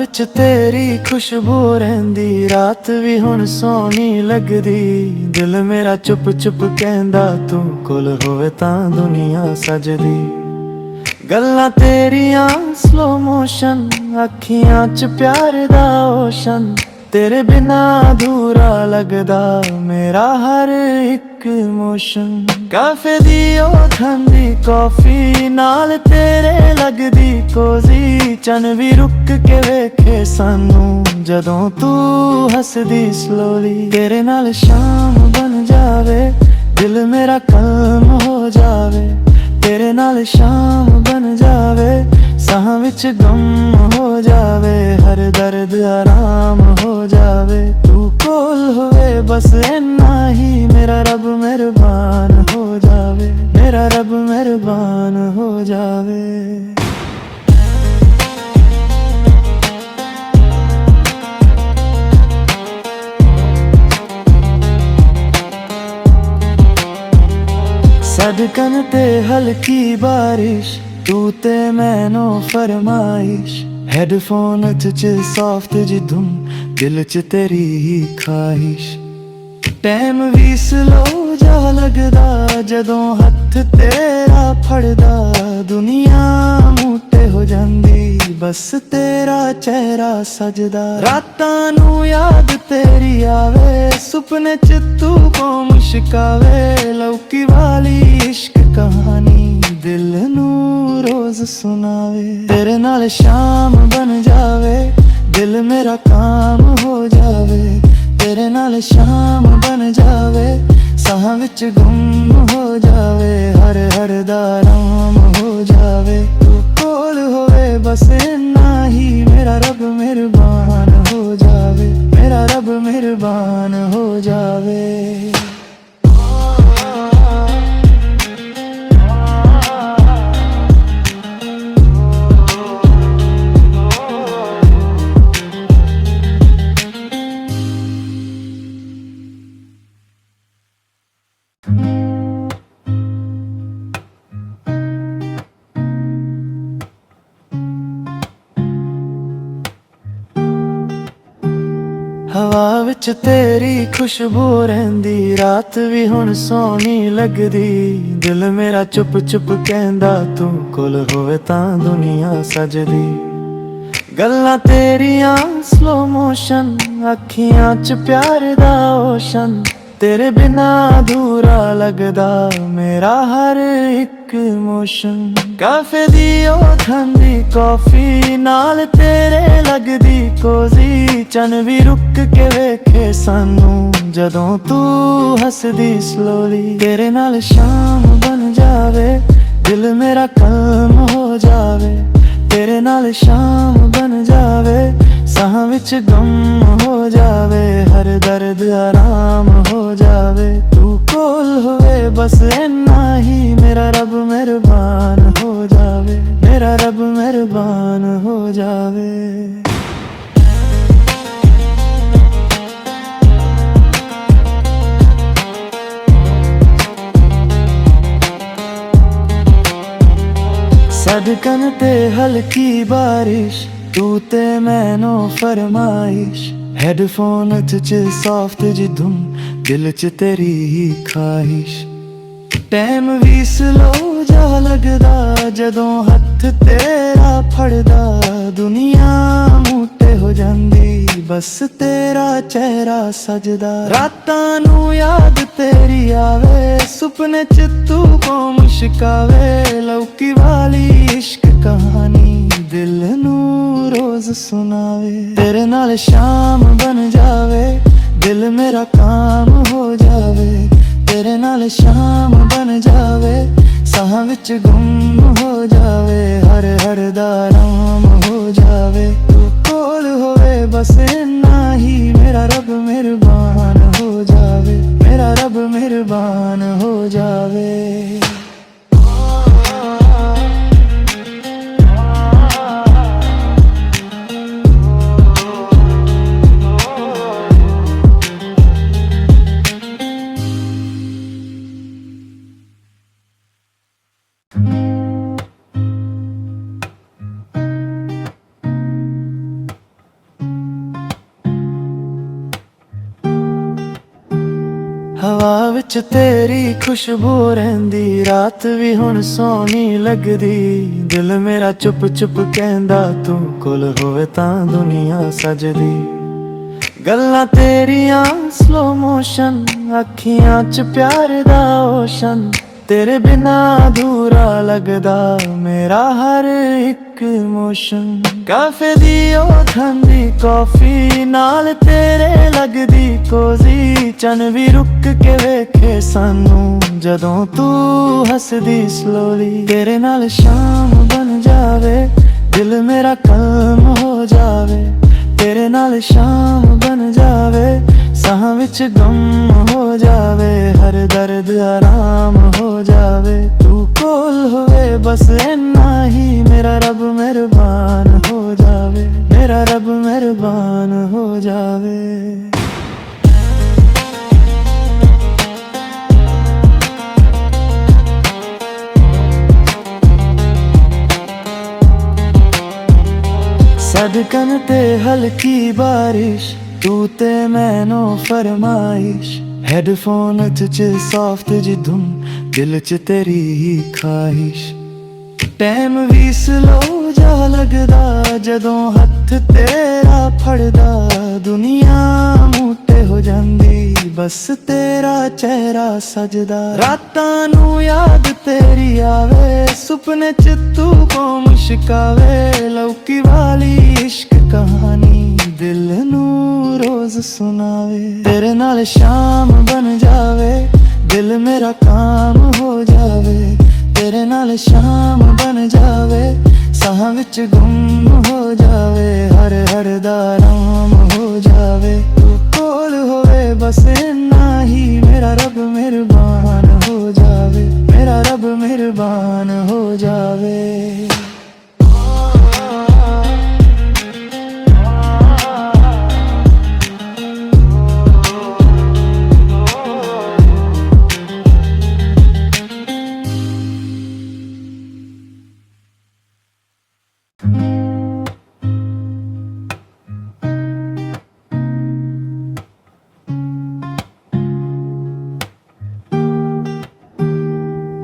विच तेरी खुशबू रहिंदी, रात भी हुण सोहनी लगदी। दिल मेरा चुप चुप कहंदा तू कोल होवे तां दुनिया सजदी। गल्लां तेरियां स्लो मोशन, अखियां च प्यार दा ओशन। तेरे बिना अधूरा लगदा मेरा हर एक इमोशन। कैफे दी ओ ठंडी कॉफी नाल तेरे लगदी कोजी। चन भी रुक के वेखे सानू जदों तू हसदी स्लोली। तेरे नाल शाम बन जावे, दिल मेरा कलम हो जावे। तेरे नाल शाम बन जावे, साह विच गम हो जावे। हर दर्द आराम हो जावे, तू कोल होवे बस इन्ना ही। मेरा रब मेहरबान हो जावे, मेरा रब मेहरबान हो जावे। सदकन ते हल्की बारिश, तू ते मैनो फरमाइश। हेडफोन च सॉफ्ट जी धुन, दिल च तेरी ही ख्वाहिश। टाइम भी स्लो जा लगदा जदों हथ तेरा फड़दा। दुनिया मूटे हो जांदी बस तेरा चेहरा सजदा। रातां नू याद तेरी आवे, सुपने च तू को मुस्कावे। लौकी वाली इश्क कहानी दिल नू रोज सुनावे। तेरे नाल शाम बन जावे, दिल मेरा काम हो जावे। तेरे नाल शाम बन जावे, साह विच गुम हो जावे। हर हर दा आराम हो जावे, तू कोल होवे बस इन्ना ही। मेरा रब मेहरबान हो जावे, मेरा रब मेहरबान हो जावे। हवा विच तेरी खुशबू रहिंदी, रात भी हुण सोहनी लगदी। दिल मेरा चुप चुप कहंदा तू कोल होवे तां दुनिया सजदी। गल्लां तेरियां स्लो मोशन, अखियां च प्यार दा ओशन। तेरे बिना अधूरा लगदा मेरा हर एक इमोशन। कैफे दी ओ ठंडी कॉफी नाल तेरे लगदी कोजी। चन भी रुक के वेखे सानू जदों तू हसदी स्लोली। तेरे नाल शाम बन जावे, दिल मेरा कलम हो जावे। तेरे नाल शाम बन जावे, साह विच गम हो जावे। हर दर्द आराम हो जावे, तू कोल होवे बस इन्ना ही। मेरा रब मेहरबान हो जावे, मेरा रब मेहरबान हो जावे। सदकन ते हल्की बारिश, तू ते मैनो फरमाइश। हेडफोन च सॉफ्ट जी धुन, दिल च तेरी ही ख्वाहिश। टाइम भी स्लो जा लगदा जदों हथ तेरा फड़दा। दुनिया मूटे हो जांदी बस तेरा चेहरा सजदा। रातां नू याद तेरी आवे, सुपने च तू को मुस्कावे। लौकी वाली इश्क कहानी दिल नू रोज सुनावे। तेरे नाल शाम बन जावे, दिल मेरा काम हो जावे। तेरे नाल शाम बन जावे, साह विच गुम हो जावे। हर हर दा आराम हो जावे, तू कोल होवे बस इन्ना ही। मेरा रब मेहरबान हो जावे, मेरा रब मेहरबान हो जावे। ਹਵਾ ਵਿੱਚ ਤੇਰੀ ਖੁਸ਼ਬੂ ਰਹਿੰਦੀ, ਰਾਤ ਵੀ ਹੁਣ ਸੋਹਣੀ ਲੱਗਦੀ। ਦਿਲ ਮੇਰਾ ਚੁੱਪ ਚੁੱਪ ਕਹਿੰਦਾ ਤੂੰ ਕੋਲ ਹੋਵੇ ਤਾਂ ਦੁਨੀਆ ਸਜਦੀ। ਗੱਲਾਂ ਤੇਰੀਆਂ ਸਲੋ ਮੋਸ਼ਨ, ਅੱਖੀਆਂ 'ਚ ਪਿਆਰ ਦਾ ਓਸ਼ਨ। ਤੇਰੇ ਬਿਨਾ ਅਧੂਰਾ ਲੱਗਦਾ ਮੇਰਾ ਹਰ ਇੱਕ ਇਮੋਸ਼ਨ। ਕਾਫੇ ਦੀ ਉਹ ਠੰਡੀ ਕੌਫੀ ਨਾਲ ਤੇਰੇ ਲੱਗਦੀ ਕੋਜ਼ੀ। ਚੰਨ ਵੀ ਰੁਕ ਕੇ ਵੇਖੇ ਸਾਨੂੰ ਜਦੋਂ ਤੂੰ ਹੱਸਦੀ ਸਲੋਲੀ। ਤੇਰੇ ਨਾਲ ਸ਼ਾਮ ਬਣ ਜਾਵੇ, ਦਿਲ ਮੇਰਾ ਕਲਮ ਹੋ ਜਾਵੇ। ਤੇਰੇ ਨਾਲ ਸ਼ਾਮ ਬਣ ਜਾਵੇ, ਸਾਹਾਂ ਵਿੱਚ ਗਮ ਹੋ ਜਾਵੇ। ਹਰ ਦਰਦ ਆਰਾਮ ਹੋ ਜਾਵੇ, ਤੂੰ ਕੋਲ ਹੋਵੇ ਬਸ ਇੰਨਾ ਹੀ। ਮੇਰਾ ਰੱਬ ਮਿਹਰਬਾਨ ਹੋ ਜਾਵੇ, ਮੇਰਾ ਰੱਬ ਮਿਹਰਬਾਨ ਹੋ ਜਾਵੇ। सदकन ते हल्की बारिश, तू ते मैनो फरमाइश। हेडफोन च सॉफ्ट जी धुन, दिल च तेरी ही ख्वाहिश। टाइम भी स्लो जा लगदा जदों हथ तेरा फड़दा। दुनिया मूटे हो जांदी बस तेरा चेहरा सजदा। रातां नू याद तेरी आवे, सुपने च तू को मुस्कावे। लौकी वाली इश्क कहानी दिल नू रोज सुनावे। तेरे नाल शाम बन जावे, दिल मेरा काम हो जावे। तेरे नाल शाम बन जावे, साहां विच गुम हो जावे। हर हर दा आराम हो जावे, तू कोल होवे बस इन्ना ही। मेरा रब मेहरबान हो जावे, मेरा रब मेहरबान हो जावे।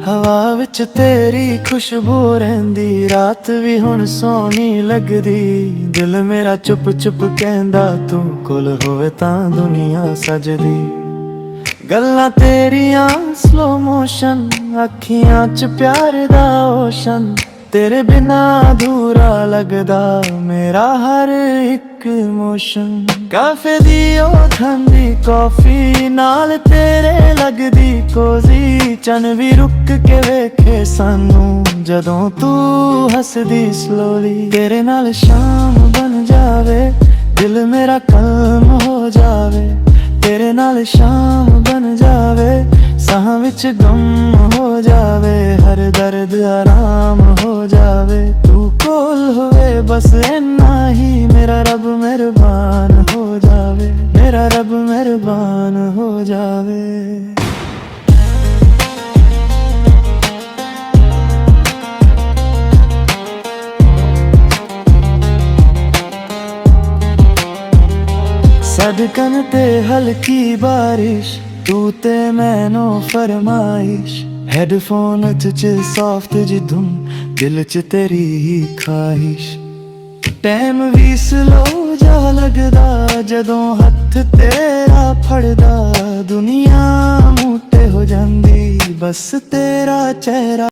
ਹਵਾ ਵਿੱਚ ਤੇਰੀ ਖੁਸ਼ਬੂ ਰਹਿੰਦੀ, ਰਾਤ ਵੀ ਹੁਣ ਸੋਹਣੀ ਲੱਗਦੀ। ਦਿਲ ਮੇਰਾ ਚੁੱਪ ਚੁੱਪ ਕਹਿੰਦਾ ਤੂੰ ਕੋਲ ਹੋਵੇ ਤਾਂ ਦੁਨੀਆ ਸਜਦੀ। ਗੱਲਾਂ ਤੇਰੀਆਂ ਸਲੋ ਮੋਸ਼ਨ, ਅੱਖੀਆਂ 'ਚ ਪਿਆਰ ਦਾ ਓਸ਼ਨ। ਤੇਰੇ ਬਿਨਾ ਅਧੂਰਾ ਲੱਗਦਾ ਮੇਰਾ ਹਰ ਇੱਕ ਇਮੋਸ਼ਨ। ਕਾਫੇ ਦੀ ਉਹ ਠੰਡੀ ਕੌਫੀ ਨਾਲ ਤੇਰੇ ਲੱਗਦੀ ਕੋਜ਼ੀ। ਚੰਨ ਵੀ ਰੁਕ ਕੇ ਵੇਖੇ ਸਾਨੂੰ ਜਦੋਂ ਤੂੰ ਹੱਸਦੀ ਸਲੋਲੀ। ਤੇਰੇ ਨਾਲ ਸ਼ਾਮ ਬਣ ਜਾਵੇ, ਦਿਲ ਮੇਰਾ ਕਲਮ ਹੋ ਜਾਵੇ। ਤੇਰੇ ਨਾਲ ਸ਼ਾਮ ਬਣ ਜਾਵੇ, ਸਾਹਾਂ ਵਿੱਚ ਗਮ ਹੋ ਜਾਵੇ। ਹਰ ਦਰਦ ਆਰਾਮ ਹੋ ਜਾਵੇ, ਤੂੰ ਕੋਲ ਹੋਵੇ ਬਸ ਇੰਨਾ ਹੀ। ਮੇਰਾ ਰੱਬ ਮਿਹਰਬਾਨ ਹੋ ਜਾਵੇ, ਮੇਰਾ ਰੱਬ ਮਿਹਰਬਾਨ ਹੋ ਜਾਵੇ। सदकन ते हल्की बारिश, तू ते मैनो फरमाइश। हेडफोन च सॉफ्ट जी धुन, दिल च तेरी ही ख्वाहिश। टाइम भी स्लो जा लगदा जदों हथ तेरा फड़दा। दुनिया मूटे हो जांदी बस तेरा चेहरा